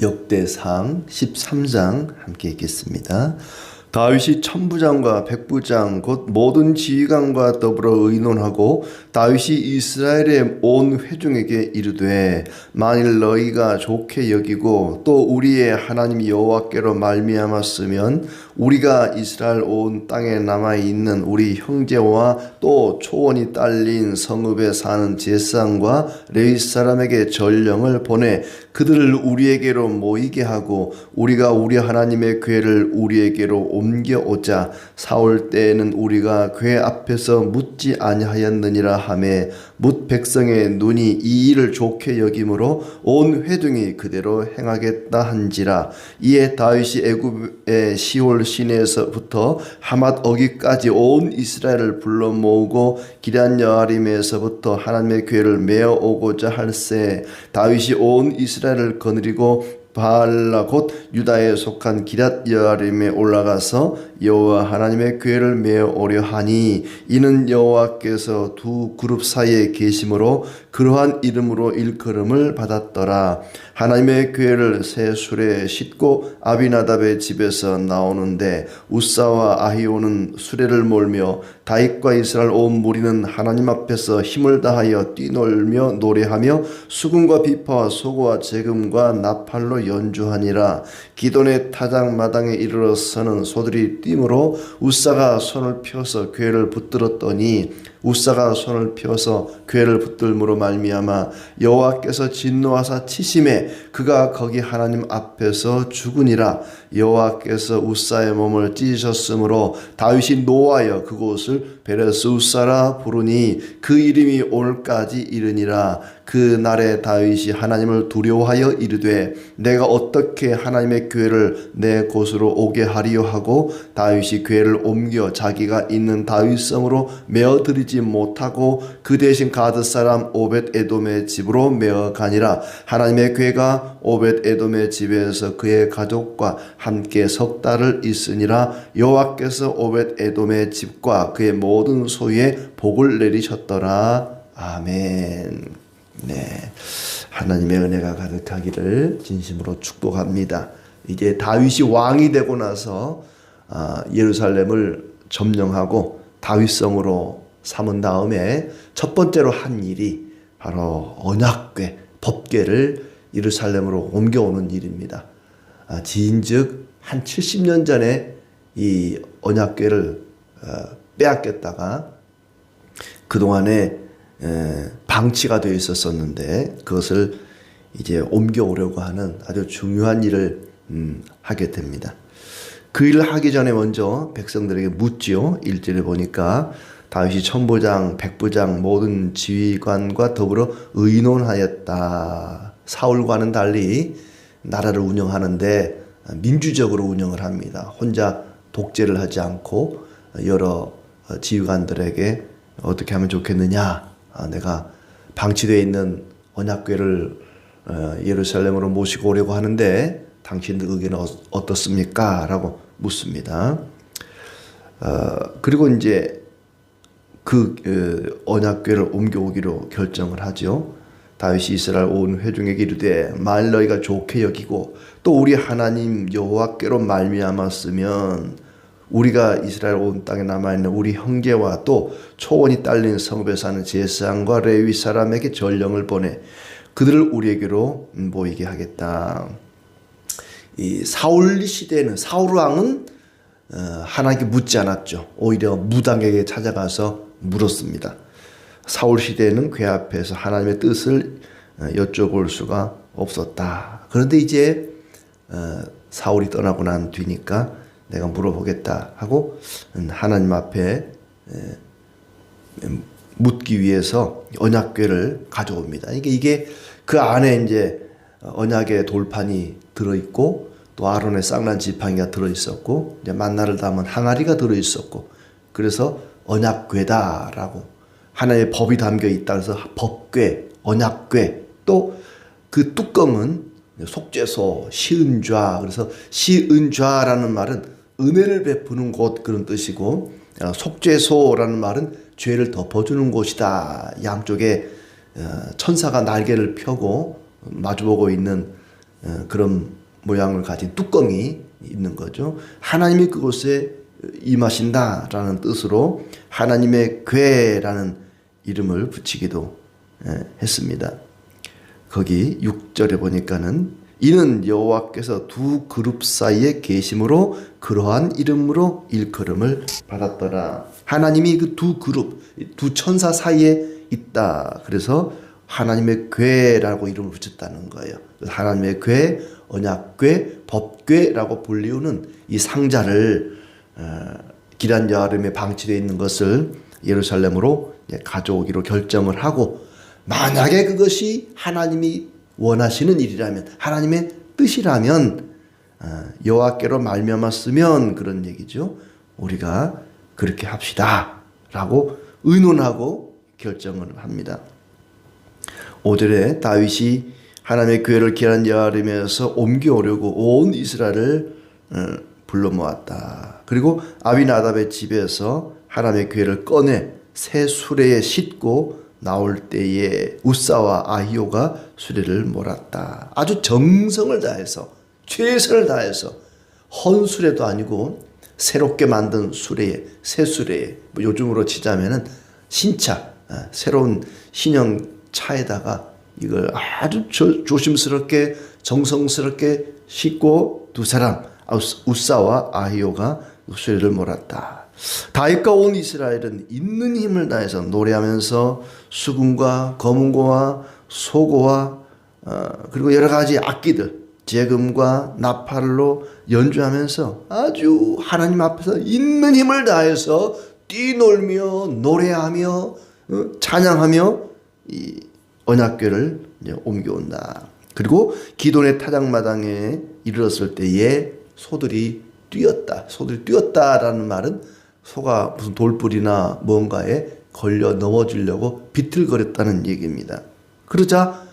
역대상 13장 함께 읽겠습니다. 다윗이 천부장과 백부장 곧 모든 지휘관과 더불어 의논하고 다윗이 이스라엘의 온 회중에게 이르되 만일 너희가 좋게 여기고 또 우리의 하나님 여호와께로 말미암았으면 우리가 이스라엘 온 땅에 남아있는 우리 형제와 또 초원이 딸린 성읍에 사는 제사장과 레위 사람에게 전령을 보내 그들을 우리에게로 모이게 하고 우리가 우리 하나님의 궤를 우리에게로 옮겨오자. 사울 때에는 우리가 궤 앞에서 묻지 아니하였느니라 하매 뭇 백성의 눈이 이 일을 좋게 여김으로 온 회중이 그대로 행하겠다 한지라. 이에 다윗이 애굽의 시올 시내에서부터 하맛 어기까지 온 이스라엘을 불러 모으고 기럇여아림에서부터 하나님의 궤를 메어 오고자 할새 다윗이 온 이스라엘을 거느리고 바알라 곧 유다에 속한 기럇여아림에 올라가서 여호와 하나님의 궤를 메어 오려 하니 이는 여호와께서 두 그룹 사이에 계심으로 그러한 이름으로 일컬음을 받았더라. 하나님의 궤를 새 수레에 싣고 아비나답의 집에서 나오는데 우사와 아히오는 수레를 몰며 다윗과 이스라엘 온 무리는 하나님 앞에서 힘을 다하여 뛰놀며 노래하며 수금과 비파와 소고와 재금과 나팔로 연주하니라. 기돈의 타작마당에 이르러서는 소들이 뛰므로 우사가 손을 펴서 궤를 붙들었더니 우사가 손을 펴서 궤를 붙들므로 말미암아 여호와께서 진노하사 치심에 그가 거기 하나님 앞에서 죽으니라. 여호와께서 우사의 몸을 찢으셨으므로 다윗이 노하여 그곳을 베레스 우사라 부르니 그 이름이 오늘까지 이르니라. 그 날에 다윗이 하나님을 두려워하여 이르되 내가 어떻게 하나님의 궤를 내 곳으로 오게 하리요 하고 다윗이 궤를 옮겨 자기가 있는 다윗성으로 메어들이지 못하고 그 대신 가드 사람 오벳 에돔의 집으로 메어 가니라. 하나님의 궤가 오벳 에돔의 집에서 그의 가족과 함께 석 달을 있으니라. 여호와께서 오벳 에돔의 집과 그의 모든 소유에 복을 내리셨더라. 아멘. 네, 하나님의 은혜가 가득하기를 진심으로 축복합니다. 이제 다윗이 왕이 되고 나서 예루살렘을 점령하고 다윗성으로 삼은 다음에 첫 번째로 한 일이 바로 언약궤, 법궤를 예루살렘으로 옮겨오는 일입니다. 지인즉 한 70년 전에 이 언약궤를 빼앗겼다가 그동안에 방치가 되어 있었었는데 그것을 이제 옮겨오려고 하는 아주 중요한 일을 하게 됩니다. 그 일을 하기 전에 먼저 백성들에게 묻지요. 1절에 보니까 다윗이 천부장, 백부장 모든 지휘관과 더불어 의논하였다. 사울과는 달리 나라를 운영하는데 민주적으로 운영을 합니다. 혼자 독재를 하지 않고 여러 지휘관들에게 어떻게 하면 좋겠느냐. 내가 방치되어 있는 언약궤를 예루살렘으로 모시고 오려고 하는데 당신들 의견은 어떻습니까? 라고 묻습니다. 그리고 이제 그 언약궤를 옮겨오기로 결정을 하죠. 다윗이 이스라엘 온 회중에게 이르되 만일 너희가 좋게 여기고 또 우리 하나님 여호와께로 말미암았으면 우리가 이스라엘 온 땅에 남아있는 우리 형제와 또 초원이 딸린 성읍에 사는 제사장과 레위 사람에게 전령을 보내 그들을 우리에게로 모이게 하겠다. 이 사울 시대에는 사울 왕은 하나님께 묻지 않았죠. 오히려 무당에게 찾아가서 물었습니다. 사울 시대에는 궤 앞에서 하나님의 뜻을 여쭤볼 수가 없었다. 그런데 이제 사울이 떠나고 난 뒤니까 내가 물어보겠다 하고 하나님 앞에 묻기 위해서 언약궤를 가져옵니다. 이게 그 안에 이제 언약의 돌판이 들어있고 또 아론의 쌍난 지팡이가 들어있었고 이제 만나를 담은 항아리가 들어있었고 그래서 언약궤다라고 하나의 법이 담겨 있다 그래서 법궤, 언약궤 또 그 뚜껑은 속죄소, 시은좌 그래서 시은좌라는 말은 은혜를 베푸는 곳 그런 뜻이고 속죄소라는 말은 죄를 덮어주는 곳이다. 양쪽에 천사가 날개를 펴고 마주보고 있는 그런 모양을 가진 뚜껑이 있는 거죠. 하나님이 그곳에 임하신다라는 뜻으로 하나님의 궤라는 이름을 붙이기도 했습니다. 거기 6절에 보니까는 이는 여호와께서 두 그룹 사이에 계심으로 그러한 이름으로 일컬음을 받았더라. 하나님이 그 두 그룹, 두 천사 사이에 있다. 그래서 하나님의 궤라고 이름을 붙였다는 거예요. 하나님의 궤, 언약궤, 법궤라고 불리우는 이 상자를 기럇 여아름에 방치되어 있는 것을 예루살렘으로 가져오기로 결정을 하고, 만약에 그것이 하나님이 원하시는 일이라면, 하나님의 뜻이라면, 여호와께로 말미암았으면 그런 얘기죠. 우리가 그렇게 합시다 라고 의논하고 결정을 합니다. 5절에 다윗이 하나님의 궤를 기럇 여아름에서 옮겨오려고 온 이스라엘을 불러 모았다. 그리고 아비나답의 집에서 하나님의 궤를 꺼내 새 수레에 싣고 나올 때에 우사와 아히오가 수레를 몰았다. 아주 정성을 다해서, 최선을 다해서, 헌수레도 아니고 새롭게 만든 수레에, 새 수레에, 요즘으로 치자면은 신차, 새로운 신형 차에다가 이걸 아주 조심스럽게 정성스럽게 싣고 두 사람, 우사와 아히오가 수레를 몰았다. 다윗과 온 이스라엘은 있는 힘을 다해서 노래하면서 수금과 검은고와 소고와 그리고 여러 가지 악기들, 재금과 나팔로 연주하면서 아주 하나님 앞에서 있는 힘을 다해서 뛰놀며 노래하며 찬양하며 이 언약궤를 옮겨온다. 그리고 기돈의 타작마당에 이르렀을 때에 소들이 뛰었다. 소들이 뛰었다라는 말은 소가 무슨 돌불이나 뭔가에 걸려 넘어지려고 비틀거렸다는 얘기입니다. 그러자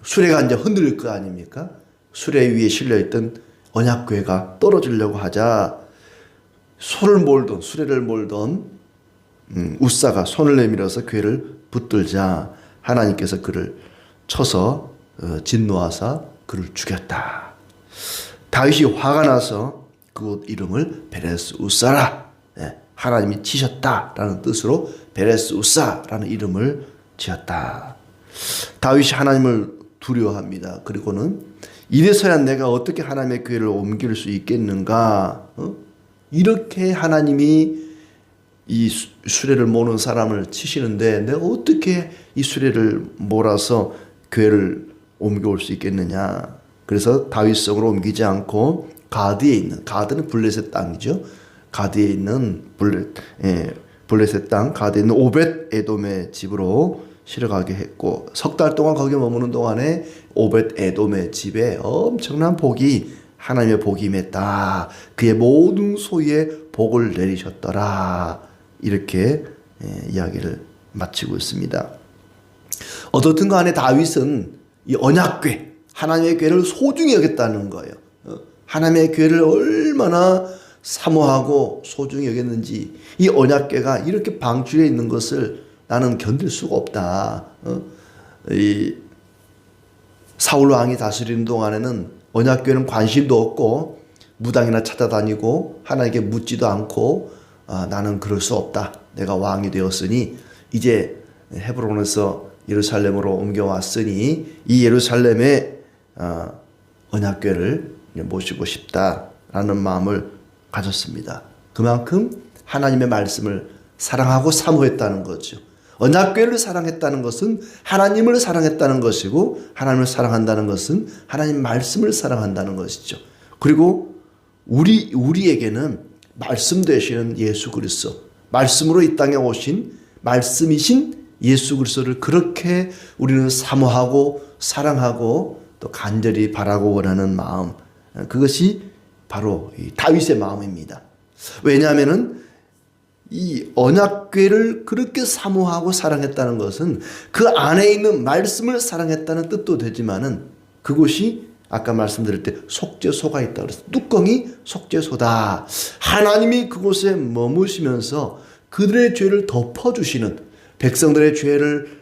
수레가 이제 흔들릴 거 아닙니까? 수레 위에 실려있던 언약궤가 떨어지려고 하자 수레를 몰던 우사가 손을 내밀어서 궤를 붙들자 하나님께서 그를 쳐서 진노하사 그를 죽였다. 다윗이 화가 나서 그곳 이름을 베레스 우사라, 하나님이 치셨다라는 뜻으로 베레스 우사라는 이름을 지었다. 다윗이 하나님을 두려워합니다. 그리고는 이래서야 내가 어떻게 하나님의 궤를 옮길 수 있겠는가? 이렇게 하나님이 이 수레를 모는 사람을 치시는데 내가 어떻게 이 수레를 몰아서 궤를 옮겨올 수 있겠느냐? 그래서 다윗성으로 옮기지 않고 가드에 있는, 가드는 블레셋 땅이죠. 가드에 있는 블레셋 땅, 가드에 있는 오벳 에돔의 집으로 실어가게 했고, 석 달 동안 거기 머무는 동안에 오벳 에돔의 집에 엄청난 복이, 하나님의 복이 임했다. 그의 모든 소유에 복을 내리셨더라. 이렇게 이야기를 마치고 있습니다. 어떻든 간에 다윗은 이 언약궤, 하나님의 궤를 소중히 여겼다는 거예요. 하나님의 궤를 얼마나 사모하고 소중히 여겼는지, 이 언약궤가 이렇게 방출해 있는 것을 나는 견딜 수가 없다. 이 사울 왕이 다스리는 동안에는 언약궤는 관심도 없고 무당이나 찾아다니고 하나님께 묻지도 않고 나는 그럴 수 없다. 내가 왕이 되었으니 이제 헤브론에서 예루살렘으로 옮겨왔으니 이 예루살렘에 언약궤를 모시고 싶다라는 마음을 가졌습니다. 그만큼 하나님의 말씀을 사랑하고 사모했다는 거죠. 언약궤를 사랑했다는 것은 하나님을 사랑했다는 것이고, 하나님을 사랑한다는 것은 하나님 말씀을 사랑한다는 것이죠. 그리고 우리에게는 말씀 되시는 예수 그리스도, 말씀으로 이 땅에 오신 말씀이신 예수 그리스도를 그렇게 우리는 사모하고 사랑하고 또 간절히 바라고 원하는 마음, 그것이 바로 이 다윗의 마음입니다. 왜냐하면은 이 언약궤를 그렇게 사모하고 사랑했다는 것은 그 안에 있는 말씀을 사랑했다는 뜻도 되지만은, 그것이 아까 말씀드릴 때 속죄소가 있다 그랬어요. 뚜껑이 속죄소다. 하나님이 그곳에 머무시면서 그들의 죄를 덮어주시는, 백성들의 죄를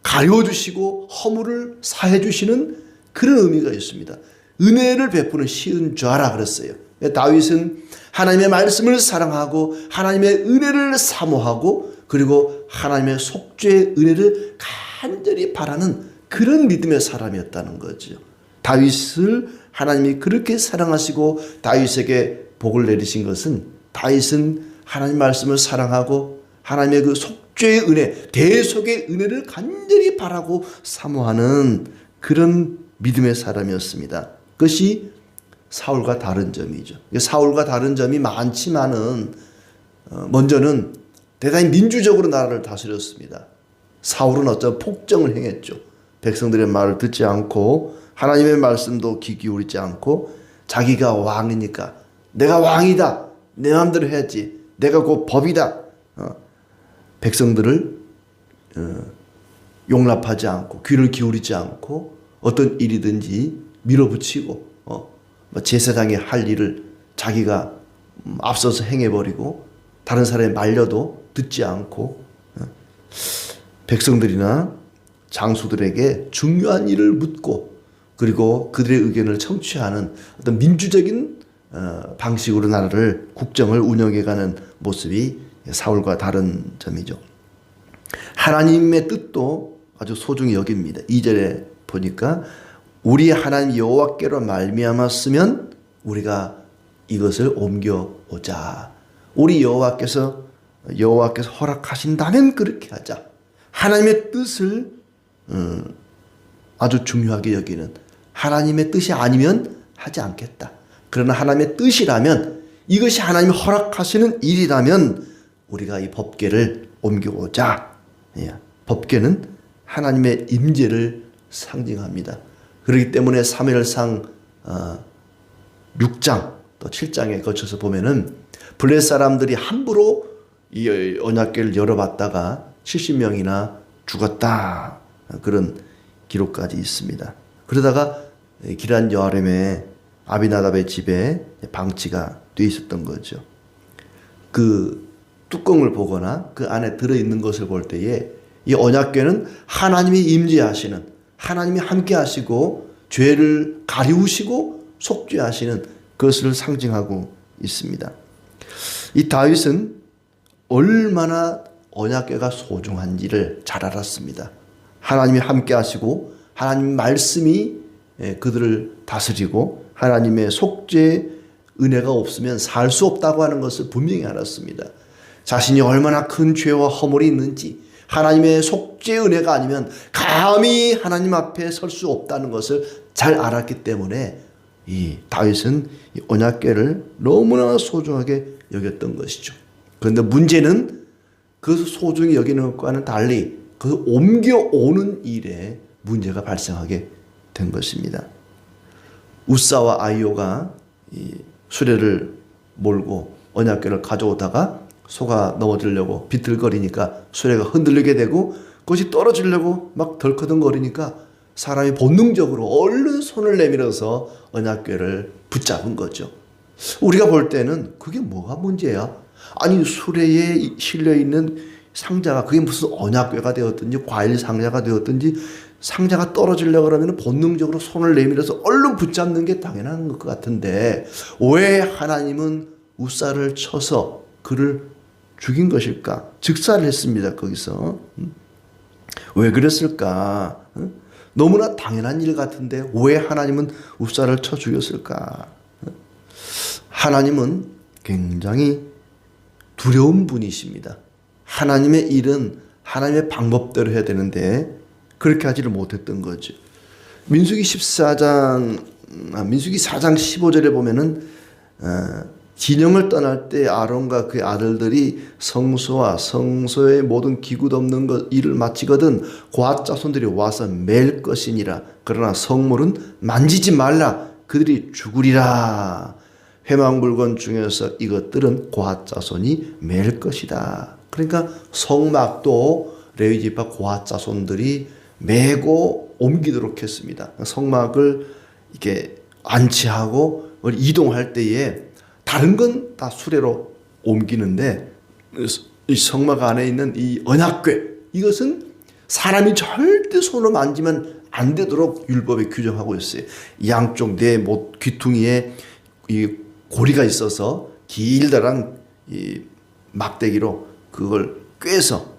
가려주시고 허물을 사해주시는 그런 의미가 있습니다. 은혜를 베푸는 쉬운 자라 그랬어요. 다윗은 하나님의 말씀을 사랑하고 하나님의 은혜를 사모하고 그리고 하나님의 속죄의 은혜를 간절히 바라는 그런 믿음의 사람이었다는 거죠. 다윗을 하나님이 그렇게 사랑하시고 다윗에게 복을 내리신 것은 다윗은 하나님 말씀을 사랑하고 하나님의 그 속죄의 은혜, 대속의 은혜를 간절히 바라고 사모하는 그런 믿음의 사람이었습니다. 그것이 사울과 다른 점이죠. 사울과 다른 점이 많지만은 먼저는 대단히 민주적으로 나라를 다스렸습니다. 사울은 어떤 폭정을 행했죠. 백성들의 말을 듣지 않고 하나님의 말씀도 귀 기울이지 않고 자기가 왕이니까 내가 왕이다. 내 마음대로 해야지. 내가 곧 법이다. 백성들을 용납하지 않고 귀를 기울이지 않고 어떤 일이든지 밀어붙이고 제사장이 할 일을 자기가 앞서서 행해버리고 다른 사람이 말려도 듣지 않고 백성들이나 장수들에게 중요한 일을 묻고 그리고 그들의 의견을 청취하는 어떤 민주적인 방식으로 나라를 국정을 운영해가는 모습이 사울과 다른 점이죠. 하나님의 뜻도 아주 소중히 여깁니다. 2절에 보니까 우리 하나님 여호와께로 말미암았으면 우리가 이것을 옮겨오자. 우리 여호와께서 허락하신다면 그렇게 하자. 하나님의 뜻을 아주 중요하게 여기는, 하나님의 뜻이 아니면 하지 않겠다. 그러나 하나님의 뜻이라면, 이것이 하나님이 허락하시는 일이라면 우리가 이 법궤를 옮겨오자. 법궤는 하나님의 임재를 상징합니다. 그렇기 때문에 사무엘상 6장 또 7장에 거쳐서 보면은 블레셋 사람들이 함부로 이 언약궤를 열어봤다가 70명이나 죽었다. 그런 기록까지 있습니다. 그러다가 기럇 여아림에 아비나답의 집에 방치가 돼 있었던 거죠. 그 뚜껑을 보거나 그 안에 들어있는 것을 볼 때에 이 언약궤는 하나님이 임재하시는, 하나님이 함께 하시고 죄를 가리우시고 속죄하시는 그것을 상징하고 있습니다. 이 다윗은 얼마나 언약궤가 소중한지를 잘 알았습니다. 하나님이 함께 하시고 하나님 말씀이 그들을 다스리고 하나님의 속죄 은혜가 없으면 살 수 없다고 하는 것을 분명히 알았습니다. 자신이 얼마나 큰 죄와 허물이 있는지, 하나님의 속죄 은혜가 아니면 감히 하나님 앞에 설 수 없다는 것을 잘 알았기 때문에 이 다윗은 이 언약궤를 너무나 소중하게 여겼던 것이죠. 그런데 문제는 그 소중히 여기는 것과는 달리 그 옮겨오는 일에 문제가 발생하게 된 것입니다. 우사와 아이오가 이 수레를 몰고 언약궤를 가져오다가 소가 넘어지려고 비틀거리니까 수레가 흔들리게 되고 그것이 떨어지려고 막 덜커덩거리니까 사람이 본능적으로 얼른 손을 내밀어서 언약궤를 붙잡은 거죠. 우리가 볼 때는 그게 뭐가 문제야? 아니 수레에 실려있는 상자가 그게 무슨 언약궤가 되었든지 과일 상자가 되었든지 상자가 떨어지려고 그러면 본능적으로 손을 내밀어서 얼른 붙잡는 게 당연한 것 같은데 왜 하나님은 우사를 쳐서 그를 죽인 것일까? 즉사를 했습니다. 거기서. 왜 그랬을까? 너무나 당연한 일 같은데 왜 하나님은 우사를 쳐 죽였을까? 하나님은 굉장히 두려운 분이십니다. 하나님의 일은 하나님의 방법대로 해야 되는데 그렇게 하지를 못했던 거죠. 민수기 4장 15절에 보면은 진영을 떠날 때 아론과 그의 아들들이 성소와 성소의 모든 기구 덮는 것 일을 마치거든 고앗 자손들이 와서 맬 것이니라. 그러나 성물은 만지지 말라. 그들이 죽으리라. 회막 물건 중에서 이것들은 고앗 자손이 맬 것이다. 그러니까 성막도 레위 지파 고앗 자손들이 메고 옮기도록 했습니다. 성막을 이렇게 안치하고 이동할 때에 다른 건 다 수레로 옮기는데 이 성막 안에 있는 이 언약궤, 이것은 사람이 절대 손으로 만지면 안 되도록 율법에 규정하고 있어요. 양쪽 내 귀퉁이에 이 고리가 있어서 길다란 이 막대기로 그걸 꿰서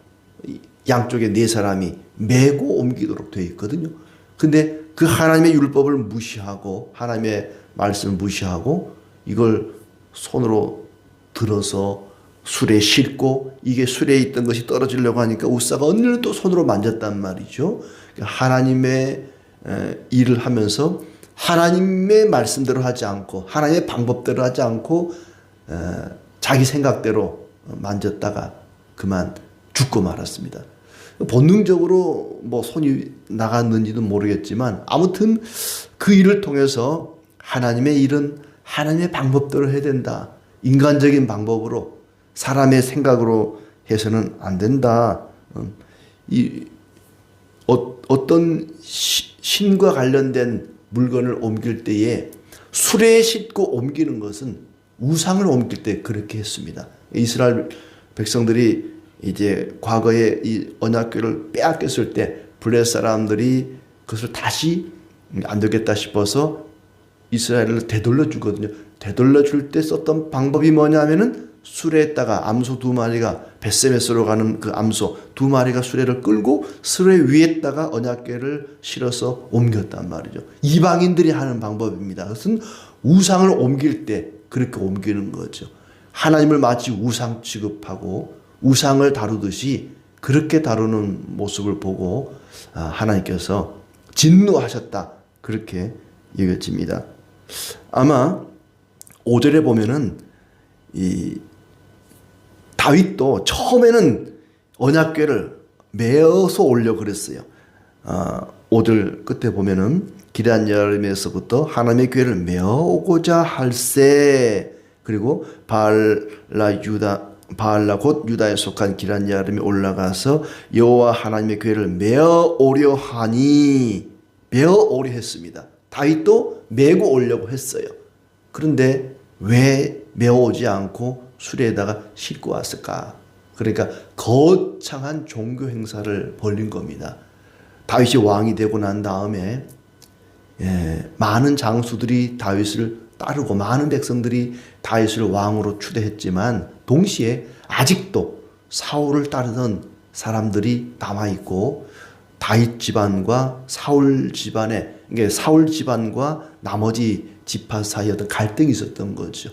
양쪽에 네 사람이 메고 옮기도록 되어 있거든요. 근데 그 하나님의 율법을 무시하고 하나님의 말씀을 무시하고 이걸 손으로 들어서 술에 싣고 이게 술에 있던 것이 떨어지려고 하니까 우사가 언니는 또 손으로 만졌단 말이죠. 하나님의 일을 하면서 하나님의 말씀대로 하지 않고 하나님의 방법대로 하지 않고 자기 생각대로 만졌다가 그만 죽고 말았습니다. 본능적으로 뭐 손이 나갔는지도 모르겠지만 아무튼 그 일을 통해서 하나님의 일은 하나님의 방법대로 해야 된다. 인간적인 방법으로 사람의 생각으로 해서는 안 된다. 어떤 신과 관련된 물건을 옮길 때에 수레에 싣고 옮기는 것은 우상을 옮길 때 그렇게 했습니다. 이스라엘 백성들이 이제 과거에 이 언약궤를 빼앗겼을 때 블레셋 사람들이 그것을 다시 안 되겠다 싶어서 이스라엘을 되돌려 주거든요. 되돌려 줄 때 썼던 방법이 뭐냐면은 수레에다가 암소 2마리가 벳세메스로 가는 그 암소 2마리가 수레를 끌고 수레 위에다가 언약궤를 실어서 옮겼단 말이죠. 이방인들이 하는 방법입니다. 그것은 우상을 옮길 때 그렇게 옮기는 거죠. 하나님을 마치 우상 취급하고 우상을 다루듯이 그렇게 다루는 모습을 보고 하나님께서 진노하셨다. 그렇게 여겨집니다. 아마 5절에 보면은 이 다윗도 처음에는 언약궤를 메어서 올려 그랬어요. 5절 끝에 보면은 기럇여림에서부터 하나님의 궤를 메어오고자 할세. 그리고 바알라 곧 유다에 속한 기럇여림에 올라가서 여호와 하나님의 궤를 메어오려 하니 메어오려 했습니다. 다윗도 메고 오려고 했어요. 그런데 왜 메어오지 않고 수레에다가 싣고 왔을까? 그러니까 거창한 종교 행사를 벌린 겁니다. 다윗이 왕이 되고 난 다음에 많은 장수들이 다윗을 따르고 많은 백성들이 다윗을 왕으로 추대했지만 동시에 아직도 사울을 따르던 사람들이 남아있고 다윗 집안과 사울 집안에 사울 집안과 나머지 지파 사이에 어떤 갈등이 있었던 거죠.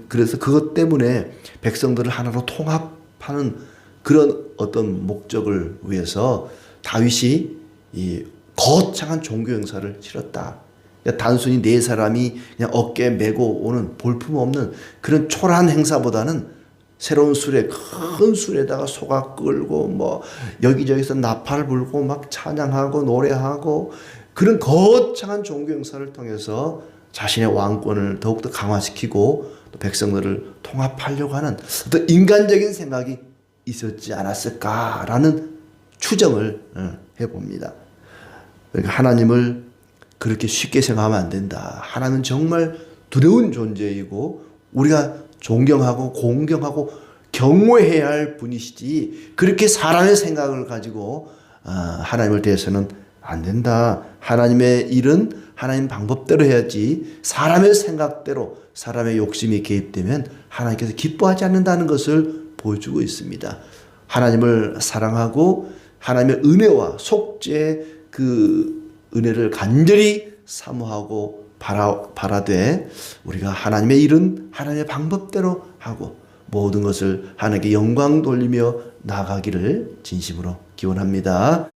그래서 그것 때문에 백성들을 하나로 통합하는 그런 어떤 목적을 위해서 다윗이 이 거창한 종교 행사를 치렀다. 그러니까 단순히 네 사람이 그냥 어깨에 메고 오는 볼품없는 그런 초라한 행사보다는 새로운 수레, 큰 수레에다가 소가 끌고 뭐 여기저기서 나팔 불고 막 찬양하고 노래하고 그런 거창한 종교 행사를 통해서 자신의 왕권을 더욱더 강화시키고 또 백성들을 통합하려고 하는 어떤 인간적인 생각이 있었지 않았을까라는 추정을 해봅니다. 그러니까 하나님을 그렇게 쉽게 생각하면 안 된다. 하나님은 정말 두려운 존재이고 우리가 존경하고 공경하고 경외해야 할 분이시지 그렇게 사람의 생각을 가지고 하나님을 대해서는 안 된다. 하나님의 일은 하나님 방법대로 해야지 사람의 생각대로 사람의 욕심이 개입되면 하나님께서 기뻐하지 않는다는 것을 보여주고 있습니다. 하나님을 사랑하고 하나님의 은혜와 속죄의 그 은혜를 간절히 사모하고 바라되 우리가 하나님의 일은 하나님의 방법대로 하고 모든 것을 하나님께 영광 돌리며 나아가기를 진심으로 기원합니다.